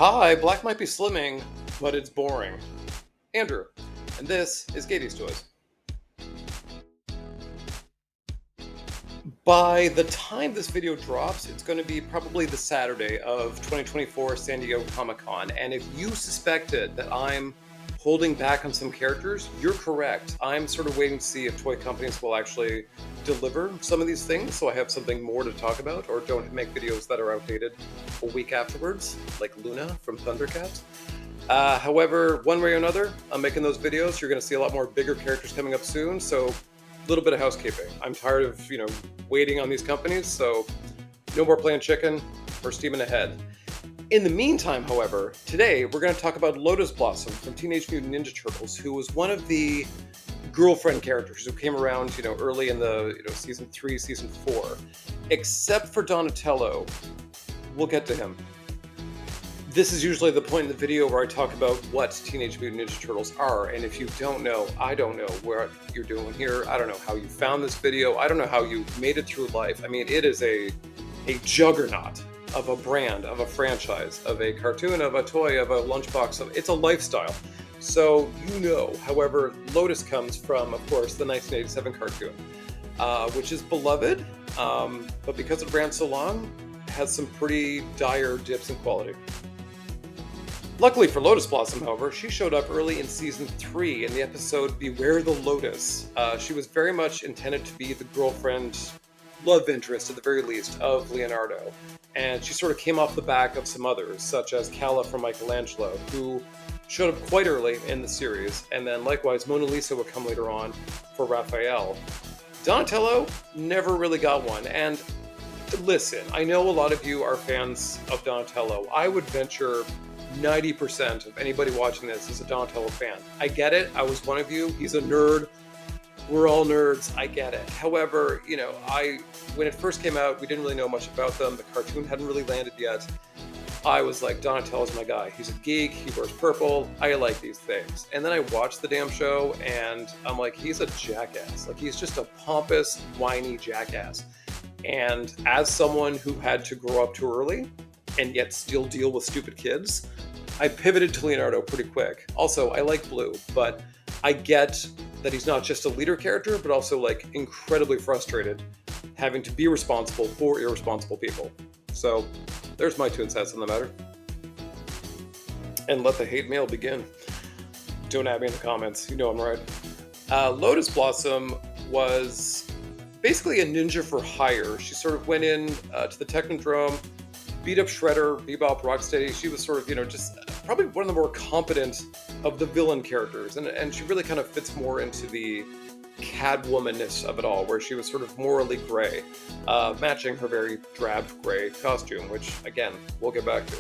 Hi, Black might be slimming, but it's boring. Andrew, and this is Katie's Toys. By the time this video drops, it's going to be probably the Saturday of 2024 San Diego Comic-Con, and if you suspected that I'm holding back on some characters, you're correct. I'm sort of waiting to see if toy companies will actually deliver some of these things, so I have something more to talk about, or don't make videos that are outdated a week afterwards, like Luna from Thundercats. However, one way or another, I'm making those videos. You're going to see a lot more bigger characters coming up soon, so a little bit of housekeeping. I'm tired of, waiting on these companies, so no more playing chicken. We're steaming ahead. In the meantime, however, today we're going to talk about Lotus Blossom from Teenage Mutant Ninja Turtles, who was one of the girlfriend characters who came around, early in the, season 3, season 4. Except for Donatello. We'll get to him. This is usually the point in the video where I talk about what Teenage Mutant Ninja Turtles are, and if you don't know, I don't know what you're doing here. I don't know how you found this video. I don't know how you made it through life. I mean, it is a juggernaut of a brand, of a franchise, of a cartoon, of a toy, of a lunchbox. It's a lifestyle. So however, Lotus comes from, of course, the 1987 cartoon, which is beloved, but because it ran so long, it has some pretty dire dips in quality. Luckily for Lotus Blossom, however, she showed up early in season 3 in the episode Beware the Lotus. She was very much intended to be the girlfriend, love interest at the very least, of Leonardo. And she sort of came off the back of some others, such as Calla from Michelangelo, who showed up quite early in the series. And then likewise, Mona Lisa would come later on for Raphael. Donatello never really got one. And listen, I know a lot of you are fans of Donatello. I would venture 90% of anybody watching this is a Donatello fan. I get it. I was one of you. He's a nerd. We're all nerds. I get it. However, when it first came out, we didn't really know much about them. The cartoon hadn't really landed yet. I was like, Donatello's my guy. He's a geek. He wears purple. I like these things. And then I watched the damn show, and I'm like, he's a jackass. Like, he's just a pompous, whiny jackass. And as someone who had to grow up too early and yet still deal with stupid kids, I pivoted to Leonardo pretty quick. Also, I like Blue, but I get that he's not just a leader character, but also incredibly frustrated having to be responsible for irresponsible people. So there's my 2 cents on the matter. And let the hate mail begin. Don't at me in the comments. You know I'm right. Lotus Blossom was basically a ninja for hire. She sort of went in to the Technodrome, beat up Shredder, Bebop, Rocksteady. She was sort of, just probably one of the more competent of the villain characters. And she really kind of fits more into the Catwoman-ness of it all, where she was sort of morally gray, matching her very drab gray costume, which, again, we'll get back to.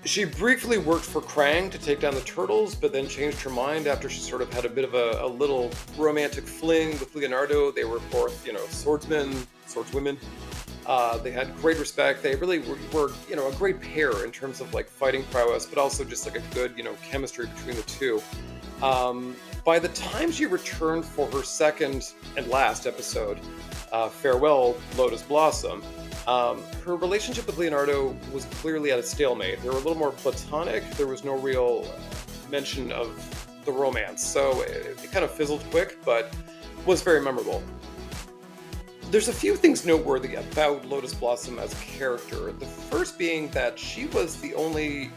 She briefly worked for Krang to take down the Turtles, but then changed her mind after she sort of had a bit of a little romantic fling with Leonardo. They were both, swordswomen. They had great respect. They really were a great pair in terms of fighting prowess, but also just a good, chemistry between the two. By the time she returned for her second and last episode, Farewell Lotus Blossom, her relationship with Leonardo was clearly at a stalemate. They were a little more platonic. There was no real mention of the romance, so it kind of fizzled quick, but was very memorable. There's a few things noteworthy about Lotus Blossom as a character. The first being that she was the only,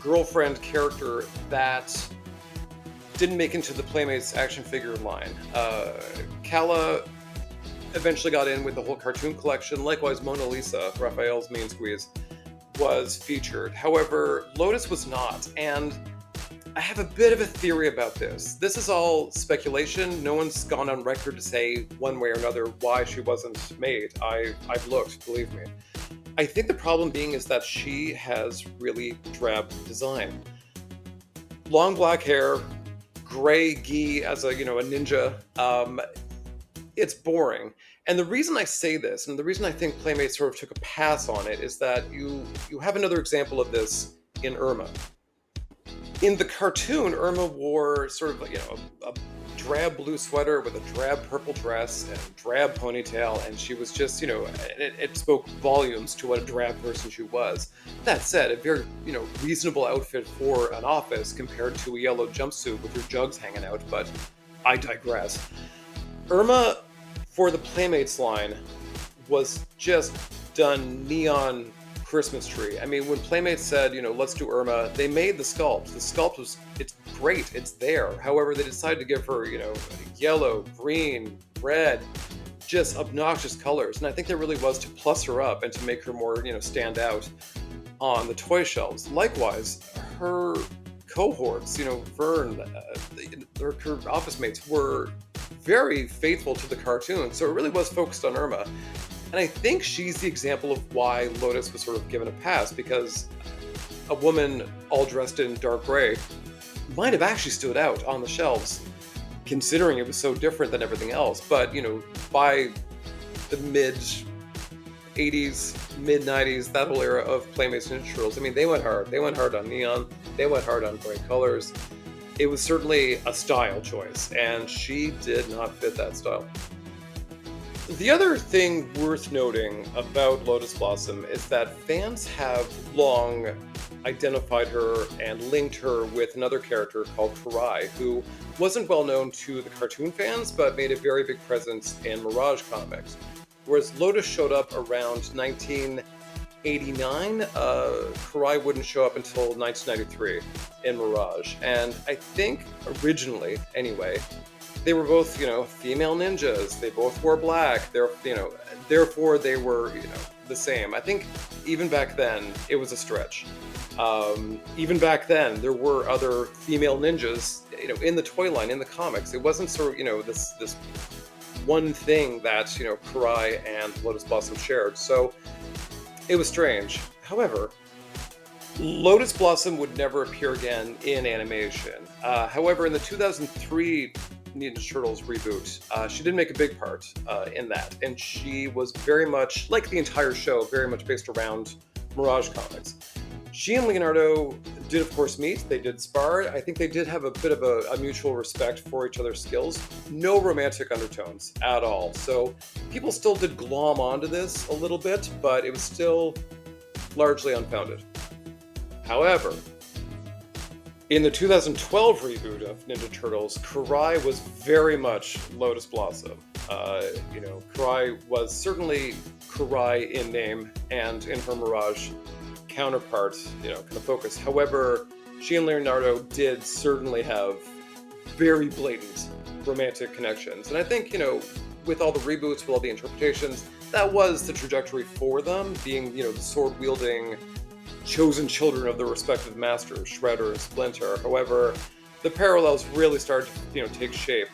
girlfriend character that didn't make into the Playmates action figure line. Calla eventually got in with the whole cartoon collection. Likewise, Mona Lisa, Raphael's main squeeze, was featured. However, Lotus was not, and I have a bit of a theory about this. This is all speculation. No one's gone on record to say one way or another why she wasn't made. I've looked, believe me. I think the problem being is that she has really drab design. Long black hair, gray gi as a ninja. It's boring. And the reason I say this, and the reason I think Playmates sort of took a pass on it, is that you have another example of this in Irma. In the cartoon, Irma wore sort of a drab blue sweater with a drab purple dress and drab ponytail, and she was just, it spoke volumes to what a drab person she was. That said, a very, reasonable outfit for an office compared to a yellow jumpsuit with your jugs hanging out, but I digress. Irma, for the Playmates line, was just done neon Christmas tree. I mean, when Playmates said, let's do Irma, they made the sculpt. The sculpt it's great, it's there. However, they decided to give her, yellow, green, red, just obnoxious colors. And I think that really was to plus her up and to make her more, stand out on the toy shelves. Likewise, her cohorts, Vern, her office mates were very faithful to the cartoon. So it really was focused on Irma. And I think she's the example of why Lotus was sort of given a pass, because a woman all dressed in dark gray might have actually stood out on the shelves, considering it was so different than everything else. But, by the mid-80s, mid-90s, that whole era of Playmates Ninja Turtles, I mean, they went hard. They went hard on neon. They went hard on bright colors. It was certainly a style choice, and she did not fit that style. The other thing worth noting about Lotus Blossom is that fans have long identified her and linked her with another character called Karai, who wasn't well known to the cartoon fans, but made a very big presence in Mirage comics. Whereas Lotus showed up around 1989, Karai wouldn't show up until 1993 in Mirage. And I think originally, anyway, they were both, female ninjas. They both wore black. Therefore they were, the same. I think even back then it was a stretch. Even back then there were other female ninjas, in the toy line, in the comics. It wasn't sort of, this one thing that, Karai and Lotus Blossom shared. So it was strange. However, Lotus Blossom would never appear again in animation. However, in the 2003 Ninja Turtles reboot, she did make a big part in that, and she was very much, like the entire show, very much based around Mirage comics. She and Leonardo did, of course, meet. They did spar. I think they did have a bit of a mutual respect for each other's skills. No romantic undertones at all. So people still did glom onto this a little bit, but it was still largely unfounded. However, in the 2012 reboot of Ninja Turtles, Karai was very much Lotus Blossom. Karai was certainly Karai in name and in her Mirage counterpart, kind of focus. However, she and Leonardo did certainly have very blatant romantic connections. And I think, with all the reboots, with all the interpretations, that was the trajectory for them, being, the sword-wielding chosen children of the respective masters, Shredder and Splinter. However, the parallels really started to, take shape.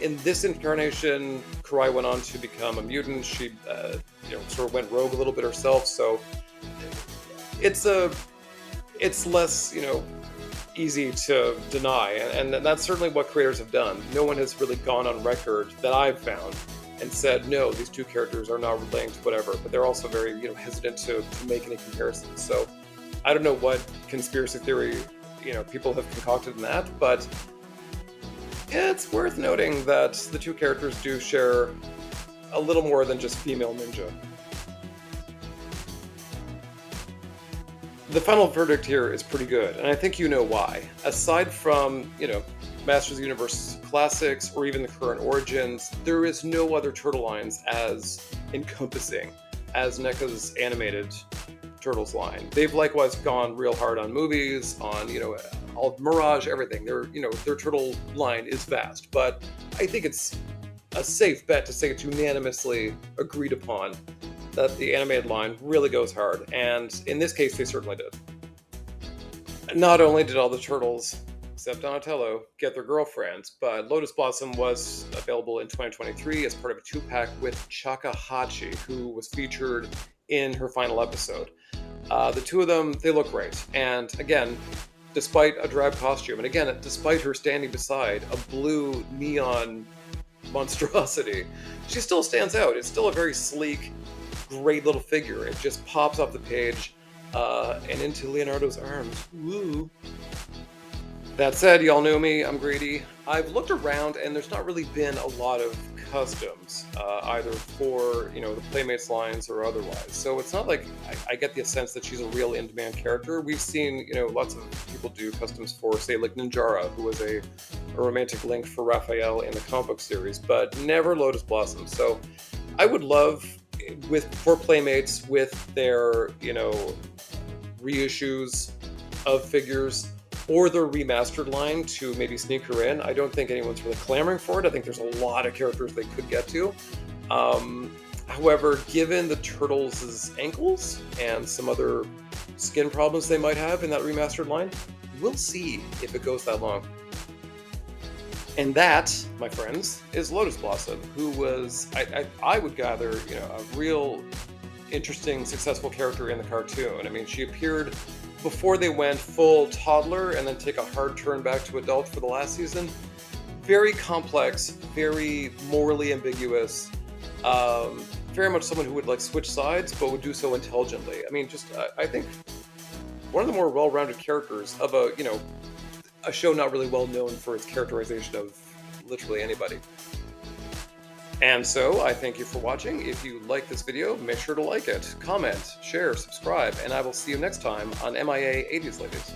In this incarnation, Karai went on to become a mutant. She, sort of went rogue a little bit herself. So it's less, easy to deny, and that's certainly what creators have done. No one has really gone on record that I've found and said, no, these two characters are not linked, whatever, but they're also very, hesitant to make any comparisons. So I don't know what conspiracy theory, people have concocted in that, but it's worth noting that the two characters do share a little more than just female ninja. The final verdict here is pretty good, and I think you know why. Aside from, Masters of the Universe classics or even the current Origins, there is no other turtle lines as encompassing as NECA's animated Turtles line. They've likewise gone real hard on movies, on, all Mirage, everything. Their turtle line is vast, but I think it's a safe bet to say it's unanimously agreed upon that the animated line really goes hard, and in this case, they certainly did. Not only did all the turtles, except Donatello, get their girlfriends, but Lotus Blossom was available in 2023 as part of a 2-pack with Chakahachi, who was featured in her final episode. The two of them, they look great, and again, despite a drab costume, and again, despite her standing beside a blue neon monstrosity, she still stands out. It's still a very sleek, great little figure. It just pops off the page and into Leonardo's arms. Woo! That said, y'all know me, I'm greedy. I've looked around and there's not really been a lot of customs, either for, the Playmates lines or otherwise. So it's not like I get the sense that she's a real in-demand character. We've seen, lots of people do customs for, say, like Ninjara, who was a romantic link for Raphael in the comic book series, but never Lotus Blossom. So I would love, for Playmates, with their, reissues of figures or their remastered line, to maybe sneak her in. I don't think anyone's really clamoring for it. I think there's a lot of characters they could get to. However, given the Turtles' ankles and some other skin problems they might have in that remastered line, we'll see if it goes that long. And that, my friends, is Lotus Blossom, who was, I would gather, a real interesting, successful character in the cartoon. I mean, she appeared before they went full toddler and then take a hard turn back to adult for the last season. Very complex, very morally ambiguous, very much someone who would like switch sides, but would do so intelligently. I mean, just I think one of the more well-rounded characters of a show not really well known for its characterization of literally anybody. And so I thank you for watching. If you like this video, make sure to like it, comment, share, subscribe, and I will see you next time on MIA 80s Ladies.